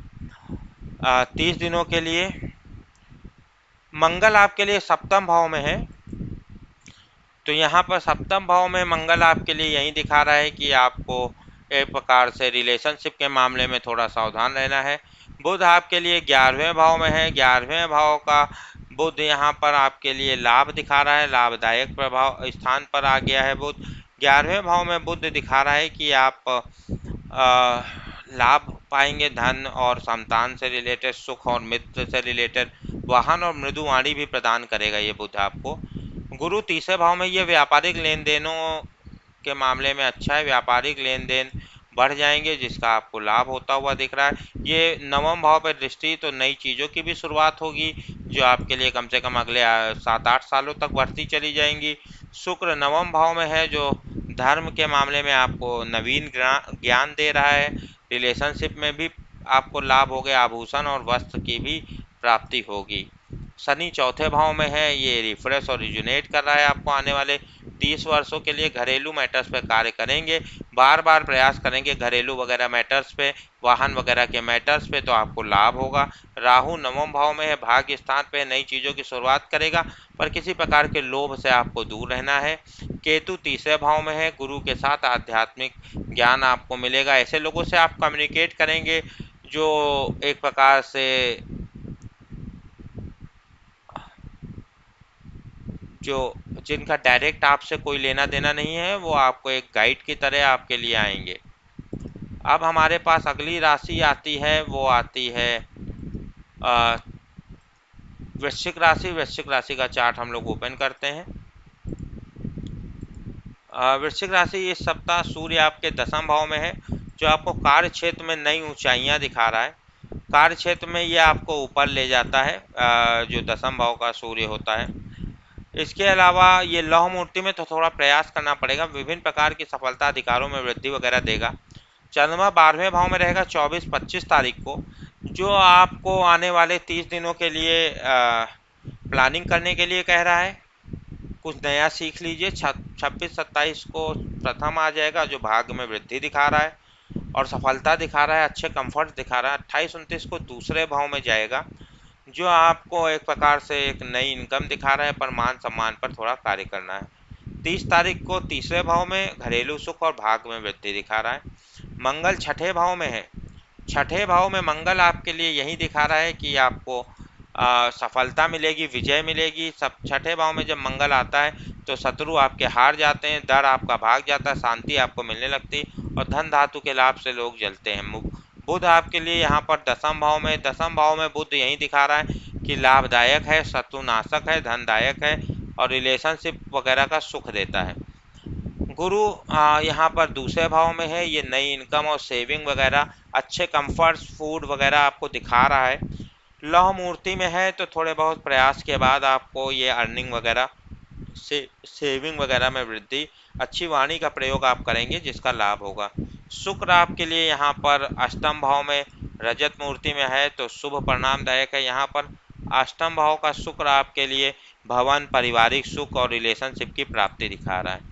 30 दिनों के लिए। मंगल आपके लिए सप्तम भाव में है, तो यहाँ पर सप्तम भाव में मंगल आपके लिए यही दिखा रहा है कि आपको एक प्रकार से रिलेशनशिप के मामले में थोड़ा सावधान रहना है। बुध आपके लिए 11वें भाव में है। 11वें भाव का बुध यहाँ पर आपके लिए लाभ दिखा रहा है, लाभदायक प्रभाव स्थान पर आ गया है बुध। 11वें भाव में बुध दिखा रहा है कि आप लाभ पाएंगे, धन और संतान से रिलेटेड, सुख और मित्र से रिलेटेड, वाहन और मृदुवाणी भी प्रदान करेगा ये बुध आपको। गुरु तीसरे भाव में, ये व्यापारिक लेन देनों के मामले में अच्छा है। व्यापारिक लेन देन बढ़ जाएंगे जिसका आपको लाभ होता हुआ दिख रहा है। ये नवम भाव पर दृष्टि, तो नई चीज़ों की भी शुरुआत होगी जो आपके लिए कम से कम अगले 7-8 सालों तक बढ़ती चली जाएंगी। शुक्र नवम भाव में है, जो धर्म के मामले में आपको नवीन ज्ञान दे रहा है। रिलेशनशिप में भी आपको लाभ हो गया, आभूषण और वस्त्र की भी प्राप्ति होगी। शनि चौथे भाव में है, ये रिफ्रेश और रिजुनेट कर रहा है आपको आने वाले 30 वर्षों के लिए। घरेलू मैटर्स पे कार्य करेंगे, बार बार प्रयास करेंगे घरेलू वगैरह मैटर्स पे, वाहन वगैरह के मैटर्स पे, तो आपको लाभ होगा। राहु नवम भाव में है, भाग्य स्थान पे नई चीज़ों की शुरुआत करेगा, पर किसी प्रकार के लोभ से आपको दूर रहना है। केतु तीसरे भाव में है, गुरु के साथ आध्यात्मिक ज्ञान आपको मिलेगा। ऐसे लोगों से आप कम्युनिकेट करेंगे जो एक प्रकार से जो जिनका डायरेक्ट आपसे कोई लेना देना नहीं है, वो आपको एक गाइड की तरह आपके लिए आएंगे। अब हमारे पास अगली राशि आती है, वो आती है वृश्चिक राशि। वृश्चिक राशि का चार्ट हम लोग ओपन करते हैं। वृश्चिक राशि इस सप्ताह सूर्य आपके दसम भाव में है, जो आपको कार्य क्षेत्र में नई ऊंचाइयां दिखा रहा है। कार्य क्षेत्र में ये आपको ऊपर ले जाता है, जो दसम भाव का सूर्य होता है। इसके अलावा ये लौह मूर्ति में तो थोड़ा प्रयास करना पड़ेगा, विभिन्न प्रकार की सफलता अधिकारों में वृद्धि वगैरह देगा। चंद्रमा 12वें भाव में रहेगा 24-25 तारीख को, जो आपको आने वाले 30 दिनों के लिए प्लानिंग करने के लिए कह रहा है। कुछ नया सीख लीजिए। 26-27 को प्रथम आ जाएगा जो भाग्य में वृद्धि दिखा रहा है और सफलता दिखा रहा है, अच्छे कंफर्ट दिखा रहा है। 28-29 को दूसरे भाव में जाएगा जो आपको एक प्रकार से एक नई इनकम दिखा रहा है, पर मान सम्मान पर थोड़ा कार्य करना है। 30 तारीख को तीसरे भाव में घरेलू सुख और भाग्य में वृद्धि दिखा रहा है। मंगल छठे भाव में है। छठे भाव में मंगल आपके लिए यही दिखा रहा है कि आपको सफलता मिलेगी, विजय मिलेगी। सब छठे भाव में जब मंगल आता है तो शत्रु आपके हार जाते हैं, डर आपका भाग जाता है, शांति आपको मिलने लगती है और धन धातु के लाभ से लोग जलते हैं। बुध आपके लिए यहाँ पर दसम भाव में, दसम भाव में बुध यही दिखा रहा है कि लाभदायक है, शत्रुनाशक है, धनदायक है और रिलेशनशिप वगैरह का सुख देता है। गुरु यहाँ पर दूसरे भाव में है, ये नई इनकम और सेविंग वगैरह, अच्छे कंफर्ट्स, फूड वगैरह आपको दिखा रहा है। लौह मूर्ति में है तो थोड़े बहुत प्रयास के बाद आपको ये अर्निंग वगैरह से सेविंग वगैरह में वृद्धि, अच्छी वाणी का प्रयोग आप करेंगे जिसका लाभ होगा। शुक्र आपके लिए यहाँ पर अष्टम भाव में रजत मूर्ति में है तो शुभ परिणामदायक है। यहाँ पर अष्टम भाव का शुक्र आपके लिए भवन, पारिवारिक सुख और रिलेशनशिप की प्राप्ति दिखा रहा है।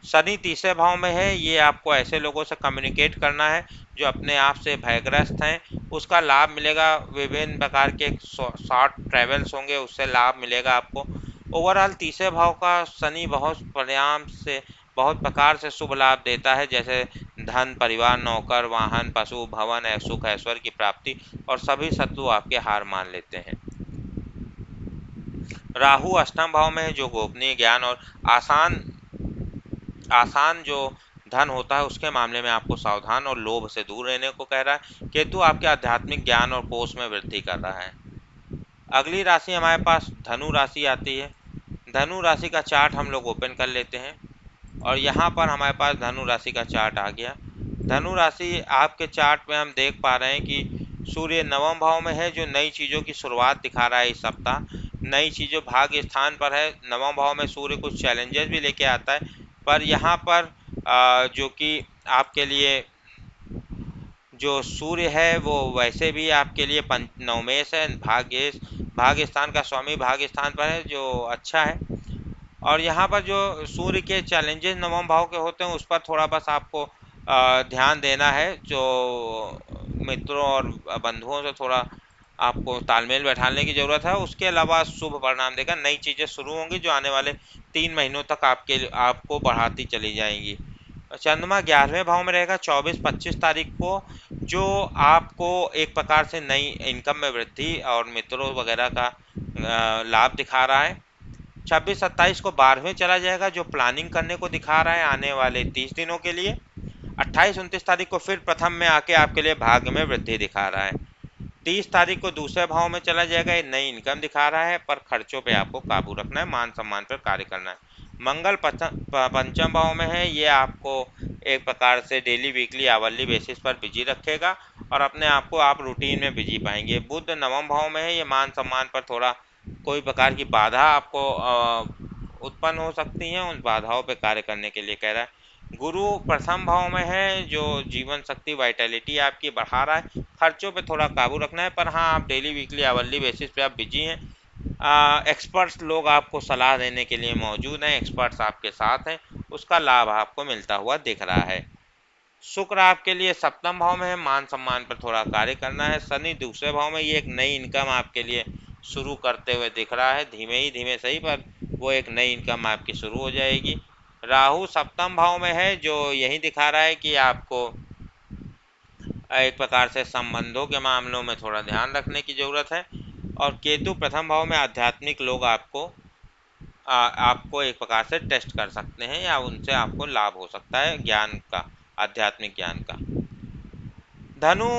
शनि तीसरे भाव में है, ये आपको ऐसे लोगों से कम्युनिकेट करना है जो अपने आप से भयग्रस्त हैं, उसका लाभ मिलेगा। विभिन्न प्रकार के शॉर्ट ट्रैवल्स होंगे, उससे लाभ मिलेगा आपको। ओवरऑल तीसरे भाव का शनि बहुत परिणाम से, बहुत प्रकार से शुभ लाभ देता है, जैसे धन, परिवार, नौकर, वाहन, पशु, भवन, सुख, ऐश्वर्य की प्राप्ति और सभी शत्रु आपके हार मान लेते हैं। राहु अष्टम भाव में है जो गोपनीय ज्ञान और आसान आसान जो धन होता है उसके मामले में आपको सावधान और लोभ से दूर रहने को कह रहा है। केतु आपके आध्यात्मिक ज्ञान और कोष में वृद्धि कर रहा है। अगली राशि हमारे पास धनु राशि आती है। धनु राशि का चार्ट हम लोग ओपन कर लेते हैं और यहाँ पर हमारे पास धनु राशि का चार्ट आ गया। धनु राशि आपके चार्ट में हम देख पा रहे हैं कि सूर्य नवम भाव में है जो नई चीज़ों की शुरुआत दिखा रहा है। इस सप्ताह नई चीज़ों भाग्य स्थान पर है। नवम भाव में सूर्य कुछ चैलेंजेस भी लेके आता है, पर यहाँ पर जो कि आपके लिए जो सूर्य है वो वैसे भी आपके लिए नवमेश है, भाग्य स्थान का स्वामी भाग्य स्थान पर है जो अच्छा है। और यहाँ पर जो सूर्य के चैलेंजेस नवम भाव के होते हैं उस पर थोड़ा बस आपको ध्यान देना है। जो मित्रों और बंधुओं से थोड़ा आपको तालमेल बैठाने की ज़रूरत है। उसके अलावा शुभ परिणाम देगा, नई चीज़ें शुरू होंगी जो आने वाले 3 महीनों तक आपको बढ़ाती चली जाएंगी। चंद्रमा 11वें भाव में रहेगा 24-25 तारीख को, जो आपको एक प्रकार से नई इनकम में वृद्धि और मित्रों वगैरह का लाभ दिखा रहा है। 26-27 को 12वें चला जाएगा जो प्लानिंग करने को दिखा रहा है आने वाले 30 दिनों के लिए। 28-29 तारीख को फिर प्रथम में आके आपके लिए भाग्य में वृद्धि दिखा रहा है। 30 तारीख को दूसरे भाव में चला जाएगा, ये नई इनकम दिखा रहा है, पर खर्चों पे आपको काबू रखना है, मान सम्मान पर कार्य करना है। मंगल पंचम भाव में है, ये आपको एक प्रकार से डेली, वीकली, आवरली बेसिस पर बिजी रखेगा और अपने आप को आप रूटीन में बिजी पाएंगे। बुध नवम भाव में है, ये मान सम्मान पर थोड़ा कोई प्रकार की बाधा आपको उत्पन्न हो सकती हैं, उन बाधाओं पर कार्य करने के लिए कह रहा है। गुरु प्रथम भाव में है जो जीवन शक्ति, वाइटैलिटी आपकी बढ़ा रहा है। खर्चों पे थोड़ा काबू रखना है, पर हाँ आप डेली, वीकली, आवरली बेसिस पे आप बिजी हैं। एक्सपर्ट्स लोग आपको सलाह देने के लिए मौजूद हैं, एक्सपर्ट्स आपके साथ हैं, उसका लाभ आपको मिलता हुआ दिख रहा है। शुक्र आपके लिए सप्तम भाव में है, मान सम्मान पर थोड़ा कार्य करना है। शनि दूसरे भाव में, ये एक नई इनकम आपके लिए शुरू करते हुए दिख रहा है, धीमे ही धीमे सही, पर वो एक नई इनकम आपकी शुरू हो जाएगी। राहु सप्तम भाव में है जो यही दिखा रहा है कि आपको एक प्रकार से संबंधों के मामलों में थोड़ा ध्यान रखने की ज़रूरत है। और केतु प्रथम भाव में, आध्यात्मिक लोग आपको एक प्रकार से टेस्ट कर सकते हैं या उनसे आपको लाभ हो सकता है ज्ञान का, आध्यात्मिक ज्ञान का। धनु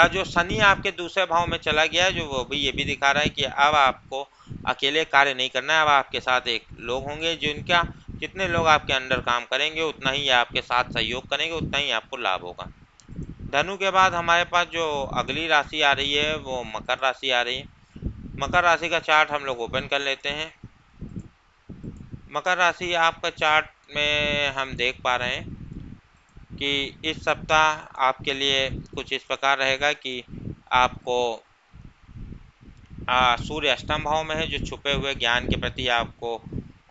जो शनि आपके दूसरे भाव में चला गया, जो वो भी ये भी दिखा रहा है कि अब आपको अकेले कार्य नहीं करना है, अब आपके साथ एक लोग होंगे जिनका, जितने लोग आपके अंडर काम करेंगे उतना ही आपके साथ सहयोग करेंगे, उतना ही आपको लाभ होगा। धनु के बाद हमारे पास जो अगली राशि आ रही है वो मकर राशि आ रही है। मकर राशि का चार्ट हम लोग ओपन कर लेते हैं मकर राशि आपका चार्ट में हम देख पा रहे हैं कि इस सप्ताह आपके लिए कुछ इस प्रकार रहेगा कि आपको सूर्य अष्टम भाव में है, जो छुपे हुए ज्ञान के प्रति आपको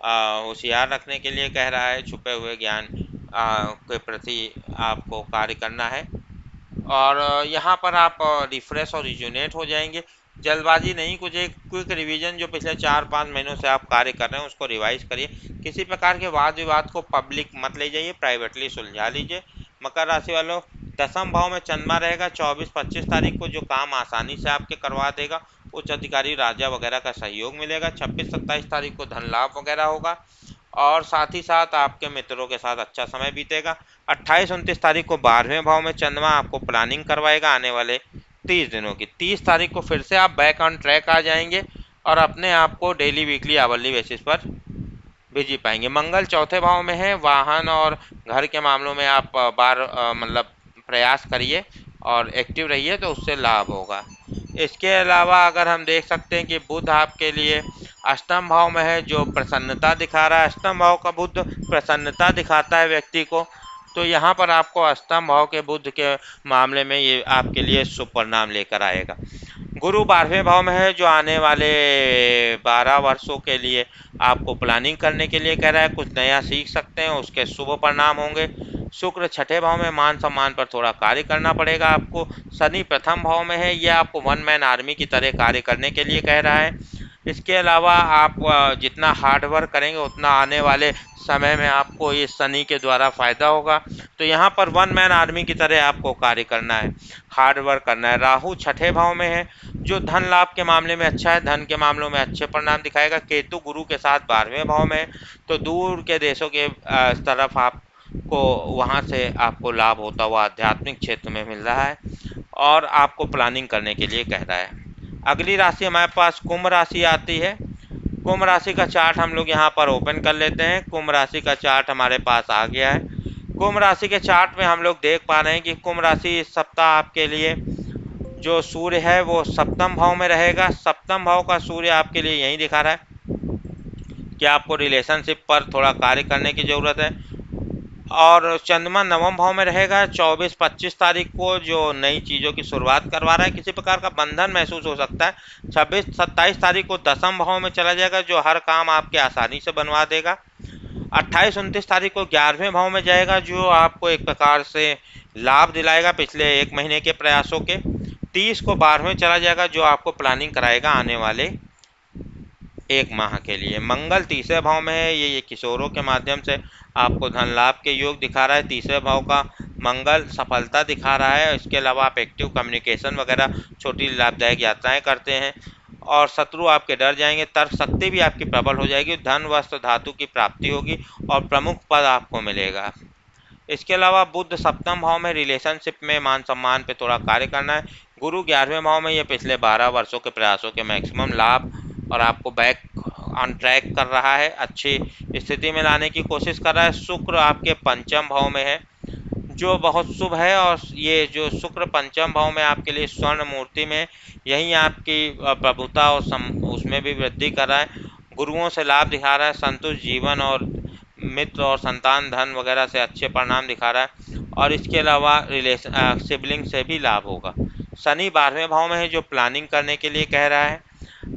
होशियार रखने के लिए कह रहा है। छुपे हुए ज्ञान के प्रति आपको कार्य करना है और यहाँ पर आप रिफ्रेश और रिजुनेट हो जाएंगे। जल्दबाजी नहीं, कुछ एक क्विक रिवीजन जो पिछले 4-5 महीनों से आप कार्य कर रहे हैं उसको रिवाइज करिए। किसी प्रकार के वाद विवाद को पब्लिक मत ले जाइए, प्राइवेटली सुलझा लीजिए। मकर राशि वालों, दसम भाव में चंद्रमा रहेगा 24-25 तारीख को, जो काम आसानी से आपके करवा देगा। उच्च अधिकारी राजा वगैरह का सहयोग मिलेगा। 26-27 तारीख को धन लाभ वगैरह होगा और साथ ही साथ आपके मित्रों के साथ अच्छा समय बीतेगा। 28-29 तारीख को 12वें भाव में चंद्रमा आपको प्लानिंग करवाएगा आने वाले 30 दिनों की। 30 तारीख को फिर से आप बैक ऑन ट्रैक आ जाएंगे और अपने आप को डेली वीकली आवरली बेसिस पर भेज पाएंगे। मंगल चौथे भाव में है, वाहन और घर के मामलों में आप मतलब प्रयास करिए और एक्टिव रहिए तो उससे लाभ होगा। इसके अलावा अगर हम देख सकते हैं कि बुध आपके लिए अष्टम भाव में है, जो प्रसन्नता दिखा रहा है। अष्टम भाव का बुध प्रसन्नता दिखाता है व्यक्ति को, तो यहाँ पर आपको अष्टम भाव के बुध के मामले में ये आपके लिए शुभ परिणाम लेकर आएगा। गुरु 12वें भाव में है, जो आने वाले 12 वर्षों के लिए आपको प्लानिंग करने के लिए कह रहा है। कुछ नया सीख सकते हैं, उसके शुभ परिणाम होंगे। शुक्र छठे भाव में, मान सम्मान पर थोड़ा कार्य करना पड़ेगा आपको। शनि प्रथम भाव में है, यह आपको वन मैन आर्मी की तरह कार्य करने के लिए कह रहा है। इसके अलावा आप जितना हार्ड वर्क करेंगे उतना आने वाले समय में आपको इस शनि के द्वारा फायदा होगा। तो यहाँ पर वन मैन आर्मी की तरह आपको कार्य करना है, हार्ड वर्क करना है। राहु छठे भाव में है, जो धन लाभ के मामले में अच्छा है, धन के मामलों में अच्छे परिणाम दिखाएगा। केतु गुरु के साथ 12वें भाव में है, तो दूर के देशों के तरफ आपको वहाँ से आपको लाभ होता हुआ आध्यात्मिक क्षेत्र में मिल रहा है और आपको प्लानिंग करने के लिए कह रहा है। अगली राशि हमारे पास कुंभ राशि आती है। कुंभ राशि का चार्ट हम लोग यहाँ पर ओपन कर लेते हैं। कुंभ राशि का चार्ट हमारे पास आ गया है। कुंभ राशि के चार्ट में हम लोग देख पा रहे हैं कि कुंभ राशि इस सप्ताह आपके लिए जो सूर्य है वो सप्तम भाव में रहेगा। सप्तम भाव का सूर्य आपके लिए यही दिखा रहा है कि आपको रिलेशनशिप पर थोड़ा कार्य करने की ज़रूरत है। और चंद्रमा नवम भाव में रहेगा 24-25 तारीख को, जो नई चीज़ों की शुरुआत करवा रहा है। किसी प्रकार का बंधन महसूस हो सकता है। 26-27 तारीख को दसम भाव में चला जाएगा, जो हर काम आपके आसानी से बनवा देगा। 28-29 तारीख को 11वें भाव में जाएगा, जो आपको एक प्रकार से लाभ दिलाएगा पिछले एक महीने के प्रयासों के। 30 को 12वें चला जाएगा, जो आपको प्लानिंग कराएगा आने वाले एक माह के लिए। मंगल तीसरे भाव में है, ये किशोरों के माध्यम से आपको धन लाभ के योग दिखा रहा है। तीसरे भाव का मंगल सफलता दिखा रहा है। इसके अलावा आप एक्टिव कम्युनिकेशन वगैरह छोटी लाभदायक यात्राएं करते हैं और शत्रु आपके डर जाएंगे। तर्क शक्ति भी आपकी प्रबल हो जाएगी। धन वस्त्र धातु की प्राप्ति होगी और प्रमुख पद आपको मिलेगा। इसके अलावा बुध सप्तम भाव में, रिलेशनशिप में मान सम्मान पे थोड़ा कार्य करना है। गुरु 11वें भाव में, ये पिछले 12 वर्षों के प्रयासों के मैक्सिमम लाभ और आपको बैक ऑन ट्रैक कर रहा है, अच्छी स्थिति में लाने की कोशिश कर रहा है। शुक्र आपके पंचम भाव में है, जो बहुत शुभ है। और ये जो शुक्र पंचम भाव में आपके लिए स्वर्ण मूर्ति में, यही आपकी प्रभुता और उसमें भी वृद्धि कर रहा है। गुरुओं से लाभ दिखा रहा है। संतुष्ट जीवन और मित्र और संतान धन वगैरह से अच्छे परिणाम दिखा रहा है। और इसके अलावा रिलेशन सिबलिंग से भी लाभ होगा। शनि 12वें भाव में है, जो प्लानिंग करने के लिए कह रहा है।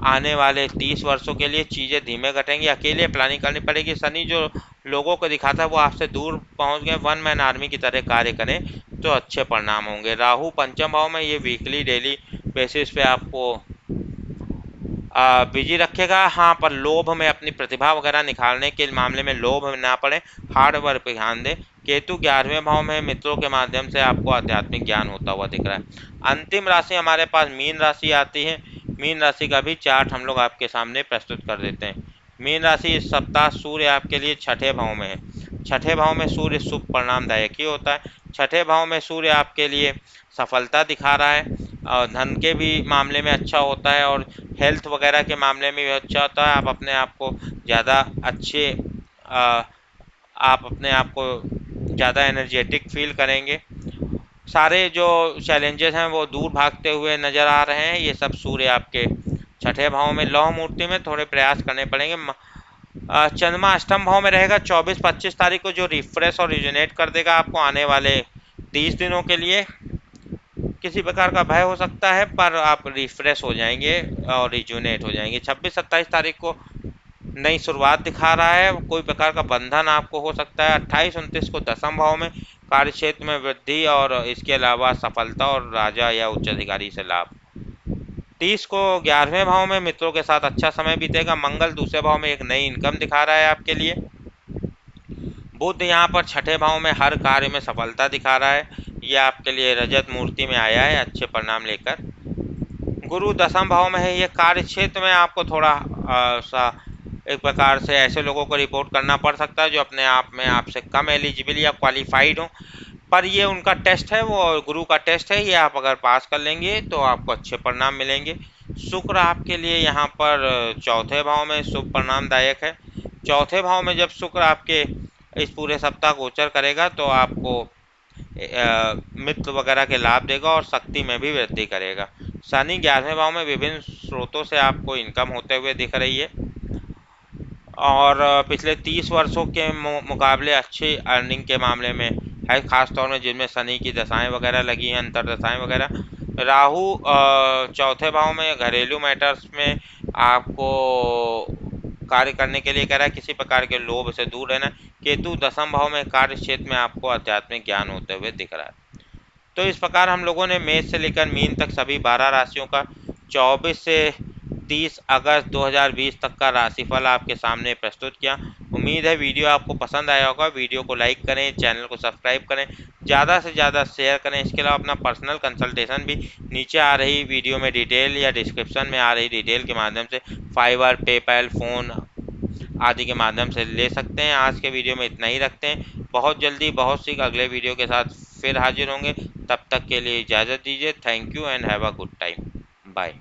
आने वाले 30 वर्षों के लिए चीज़ें धीमे घटेंगी, अकेले प्लानिंग करनी पड़ेगी। शनि जो लोगों को दिखाता है वो आपसे दूर पहुंच गए। वन मैन आर्मी की तरह कार्य करें तो अच्छे परिणाम होंगे। राहु पंचम भाव में, ये वीकली डेली बेसिस पे आपको बिजी रखेगा। हाँ, पर लोभ में अपनी प्रतिभा वगैरह निखारने के मामले में लोभ में ना पड़े, हार्ड वर्क पे ध्यान दें। केतु 11वें भाव में, मित्रों के माध्यम से आपको आध्यात्मिक ज्ञान होता हुआ दिख रहा है। अंतिम राशि हमारे पास मीन राशि आती है। मीन राशि का भी चार्ट हम लोग आपके सामने प्रस्तुत कर देते हैं। मीन राशि इस सप्ताह सूर्य आपके लिए छठे भाव में है। छठे भाव में सूर्य शुभ परिणामदायक ही होता है। छठे भाव में सूर्य आपके लिए सफलता दिखा रहा है और धन के भी मामले में अच्छा होता है और हेल्थ वगैरह के मामले में भी अच्छा होता है। आप अपने आप को ज़्यादा अच्छे आप अपने आप को ज़्यादा एनर्जेटिक फील करेंगे। सारे जो चैलेंजेस हैं वो दूर भागते हुए नज़र आ रहे हैं। ये सब सूर्य आपके छठे भाव में, लौह मूर्ति में थोड़े प्रयास करने पड़ेंगे। चंद्रमा अष्टम भाव में रहेगा 24-25 तारीख को, जो रिफ्रेश और रिजुनेट कर देगा आपको आने वाले 30 दिनों के लिए। किसी प्रकार का भय हो सकता है पर आप रिफ्रेश हो जाएंगे और रिजुनेट हो जाएंगे। 26-27 तारीख को नई शुरुआत दिखा रहा है, कोई प्रकार का बंधन आपको हो सकता है। 28-29 को दसम भाव में कार्य क्षेत्र में वृद्धि और इसके अलावा सफलता और राजा या उच्च अधिकारी से लाभ। 30 को 11वें भाव में मित्रों के साथ अच्छा समय बीतेगा। मंगल दूसरे भाव में एक नई इनकम दिखा रहा है आपके लिए। बुध यहाँ पर छठे भाव में हर कार्य में सफलता दिखा रहा है, ये आपके लिए रजत मूर्ति में आया है अच्छे परिणाम लेकर। गुरु दसम भाव में है, ये कार्य क्षेत्र में आपको थोड़ा सा एक प्रकार से ऐसे लोगों को रिपोर्ट करना पड़ सकता है जो अपने आप में आपसे कम एलिजिबल या क्वालिफाइड हो, पर ये उनका टेस्ट है, वो गुरु का टेस्ट है, ये आप अगर पास कर लेंगे तो आपको अच्छे परिणाम मिलेंगे। शुक्र आपके लिए यहाँ पर चौथे भाव में शुभ परिणामदायक है। चौथे भाव में जब शुक्र आपके इस पूरे सप्ताह गोचर करेगा तो आपको मित्र वगैरह के लाभ देगा और शक्ति में भी वृद्धि करेगा। शनि 11वें भाव में विभिन्न स्रोतों से आपको इनकम होते हुए दिख रही है और पिछले 30 वर्षों के मुकाबले अच्छी अर्निंग के मामले में है, खास तौर में जिनमें शनि की दशाएं वगैरह लगी हैं, अंतर दशाएं वगैरह। राहु चौथे भाव में घरेलू मैटर्स में आपको कार्य करने के लिए कह रहा है, किसी प्रकार के लोभ से दूर रहना। केतु दसम भाव में कार्य क्षेत्र में आपको आध्यात्मिक ज्ञान होते हुए दिख रहा है। तो इस प्रकार हम लोगों ने मेष से लेकर मीन तक सभी 12 राशियों का 24 से 30 अगस्त 2020 तक का राशिफल आपके सामने प्रस्तुत किया। उम्मीद है वीडियो आपको पसंद आया होगा। वीडियो को लाइक करें, चैनल को सब्सक्राइब करें, ज़्यादा से ज़्यादा शेयर करें। इसके अलावा अपना पर्सनल कंसल्टेशन भी नीचे आ रही वीडियो में डिटेल या डिस्क्रिप्शन में आ रही डिटेल के माध्यम से फाइवर, पेपैल, फ़ोन आदि के माध्यम से ले सकते हैं। आज के वीडियो में इतना ही रखते हैं। बहुत जल्दी बहुत सी अगले वीडियो के साथ फिर हाजिर होंगे। तब तक के लिए इजाज़त दीजिए। Thank you and have a good time. Bye.